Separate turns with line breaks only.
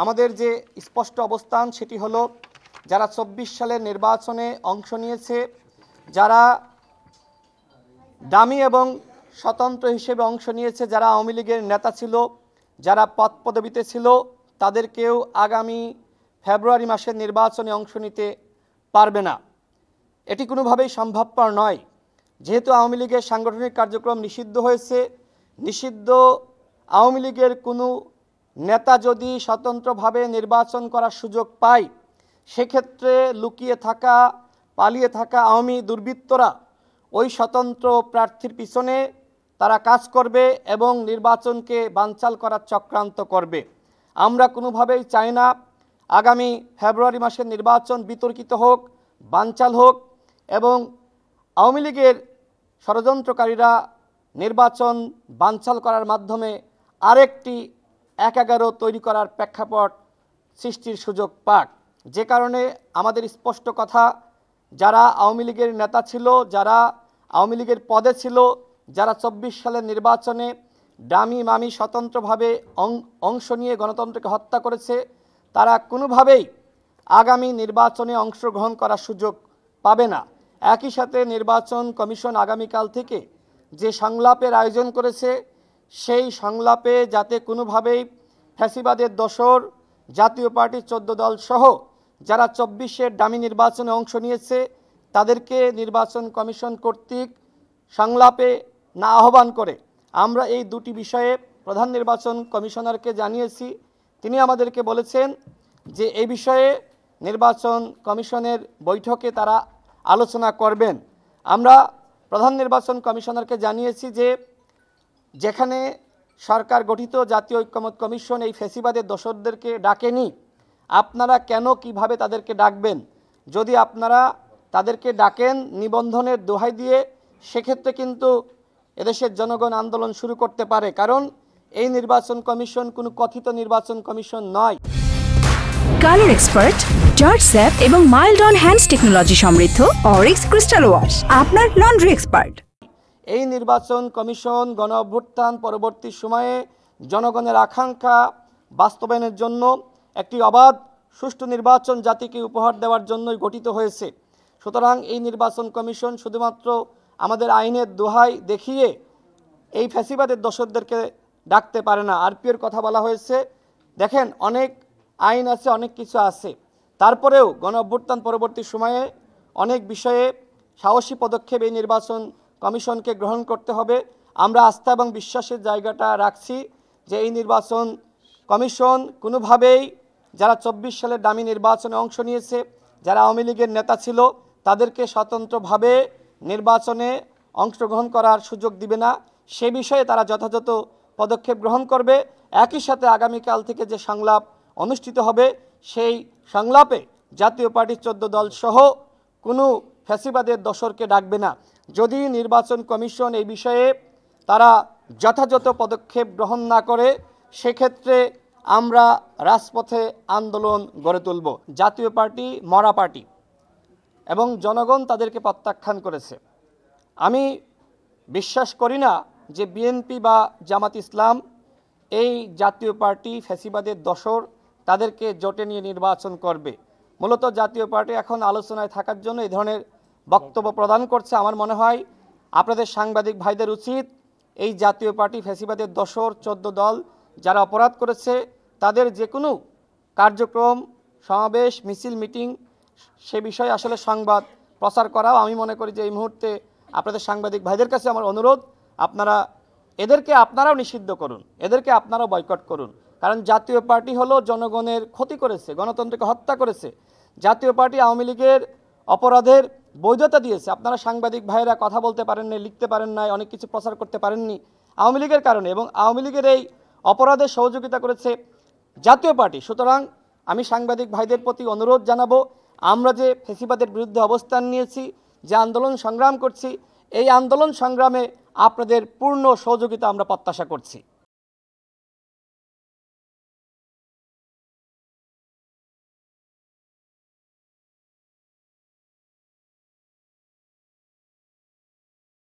আমাদের যে স্পষ্ট অবস্থান সেটি হলো, যারা ২৪ সালের নির্বাচনে অংশ নিয়েছে, যারা ডামি এবং স্বতন্ত্র হিসেবে অংশ নিয়েছে, যারা আওয়ামী লীগের নেতা ছিল, যারা পদ পদবিতে ছিল, তাদেরকেও আগামী ফেব্রুয়ারি মাসের নির্বাচনে অংশ নিতে পারবে না। এটি কোনোভাবেই সম্ভবপর নয়। যেহেতু আওয়ামী লীগের সাংগঠনিক কার্যক্রম নিষিদ্ধ হয়েছে, নিষিদ্ধ আওয়ামী লীগের কোনো নেতা যদি স্বতন্ত্রভাবে নির্বাচন করার সুযোগ পায়, সেক্ষেত্রে লুকিয়ে থাকা, পালিয়ে থাকা আওয়ামী দুর্বৃত্তরা ওই স্বতন্ত্র প্রার্থীর পিছনে তারা কাজ করবে এবং নির্বাচনকে বানচাল করার চক্রান্ত করবে। আমরা কোনোভাবেই চাই না আগামী ফেব্রুয়ারি মাসের নির্বাচন বিতর্কিত হোক, বানচাল হোক এবং আওয়ামী লীগের ষড়যন্ত্রকারীরা নির্বাচন বানচাল করার মাধ্যমে আরেকটি ১/১১ তৈরি করার প্রেক্ষাপট সৃষ্টির সুযোগ পাক। যে কারণে আমাদের স্পষ্ট কথা, যারা আওয়ামী লীগের নেতা ছিল, যারা আওয়ামী লীগের পদে ছিল, যারা ২৪ সালের নির্বাচনে ডামি মামি স্বতন্ত্রভাবে অংশ নিয়ে গণতন্ত্রকে হত্যা করেছে, তারা কোনোভাবেই আগামী নির্বাচনে অংশগ্রহণ করার সুযোগ পাবে না। একই সাথে নির্বাচন কমিশন আগামীকাল থেকে যে সংলাপের আয়োজন করেছে, সেই সংলাপে যাতে কোনোভাবেই ফ্যাসিবাদের দোসর, জাতীয় পার্টির ১৪ দল সহ যারা ২৪-এর ডামি নির্বাচনে অংশ নিয়েছে, তাদেরকে নির্বাচন কমিশন কর্তৃক সংলাপে না আহ্বান করে আমরা এই দুটি বিষয়ে প্রধান নির্বাচন কমিশনারকে জানিয়েছি। তিনি আমাদেরকে বলেছেন যে এই বিষয়ে নির্বাচন কমিশনের বৈঠকে তারা আলোচনা করবেন। আমরা প্রধান নির্বাচন কমিশনারকে জানিয়েছি যে যেখানে সরকার গঠিত জাতীয় ঐক্যমত্য কমিশন এই ফ্যাসিবাদের দোসরদেরকে ডাকেনি, আপনারা কেন কিভাবে তাদেরকে ডাকবেন? যদি আপনারা তাদেরকে ডাকেন নিবন্ধনের দোহাই দিয়ে, সেক্ষেত্রে কিন্তু এদেশের জনগণ আন্দোলন শুরু করতে পারে, কারণ এই নির্বাচন কমিশন কোনো কথিত নির্বাচন কমিশন নয়।
কালার এক্সপার্ট, জর্জ স্যাপ এবং মাইল্ড অন হ্যান্ডস টেকনোলজি সমৃদ্ধ অরিক্স ক্রিস্টাল ওয়াশ আপনার লন্ড্রি এক্সপার্ট।
এই নির্বাচন কমিশন গণ অভ্যুত্থান পরবর্তী সময়ে জনগণের আকাঙ্ক্ষা বাস্তবায়নের জন্য একটি অবাধ সুষ্ঠু নির্বাচন জাতিকে উপহার দেওয়ার জন্যই গঠিত হয়েছে। সুতরাং এই নির্বাচন কমিশন শুধুমাত্র আমাদের আইনের দোহাই দেখিয়ে এই ফ্যাসিবাদের দোসরদেরকে ডাকতে পারে না। আরপিওর কথা বলা হয়েছে, দেখেন অনেক আইন আছে, অনেক কিছু আছে, তারপরেও গণ অভ্যুত্থান পরবর্তী সময়ে অনেক বিষয়ে সাহসী পদক্ষেপ এই নির্বাচন কমিশনকে গ্রহণ করতে হবে। আমরা আস্থা এবং বিশ্বাসের জায়গাটা রাখছি যে এই নির্বাচন কমিশন কোনোভাবেই যারা ২৪ সালের ডামি নির্বাচনে অংশ নিয়েছে, যারা আওয়ামী লীগের নেতা ছিল, তাদেরকে স্বতন্ত্রভাবে নির্বাচনে অংশগ্রহণ করার সুযোগ দিবে না। সে বিষয়ে তারা যথাযথ পদক্ষেপ গ্রহণ করবে। একই সাথে আগামীকাল থেকে যে সংলাপ অনুষ্ঠিত হবে, সেই সংলাপে জাতীয় পার্টির ১৪ দল সহ কোনো ফ্যাসিবাদের দোসরকে ডাকবে না। যদি নির্বাচন কমিশন এই বিষয়ে তারা যথাযথ পদক্ষেপ গ্রহণ না করে, সেক্ষেত্রে আমরা রাজপথে আন্দোলন গড়ে তুলব। জাতীয় পার্টি মরা পার্টি এবং জনগণ তাদেরকে প্রত্যাখ্যান করেছে। আমি বিশ্বাস করি না যে বিএনপি বা জামাত ইসলাম এই জাতীয় পার্টি ফ্যাসিবাদের দোসর তাদেরকে জোটে নিয়ে নির্বাচন করবে। মূলত জাতীয় পার্টি এখন আলোচনায় থাকার জন্য এই ধরনের বক্তব্য প্রদান করছে। আমার মনে হয় আপনাদের সাংবাদিক ভাইদের উচিত এই জাতীয় পার্টি ফ্যাসিবাদের দোসর ১৪ দল যারা অপরাধ করেছে তাদের যে কোনো কার্যক্রম, সমাবেশ, মিছিল, মিটিং সে বিষয়ে আসলে সংবাদ প্রচার করাও আমি মনে করি যে এই মুহূর্তে আপনাদের সাংবাদিক ভাইদের কাছে আমার অনুরোধ, এদেরকে আপনারাও নিষিদ্ধ করুন, এদেরকে আপনারাও বয়কট করুন। কারণ জাতীয় পার্টি হলো জনগণের ক্ষতি করেছে, গণতন্ত্রকে হত্যা করেছে। জাতীয় পার্টি আওয়ামী লীগের অপরাধের বৈধতা দিয়েছে। আপনারা সাংবাদিক ভাইয়েরা কথা বলতে পারেননি, লিখতে পারেন নাই, অনেক কিছু প্রচার করতে পারেননি আওয়ামী লীগের কারণে, এবং আওয়ামী লীগের এই অপরাধের সহযোগিতা করেছে জাতীয় পার্টি। সুতরাং আমি সাংবাদিক ভাইদের প্রতি অনুরোধ জানাবো, আমরা যে ফ্যাসিবাদের বিরুদ্ধে অবস্থান নিয়েছি, যে আন্দোলন সংগ্রাম করছি, এই আন্দোলন সংগ্রামে আপনাদের পূর্ণ সহযোগিতা আমরা প্রত্যাশা করছি।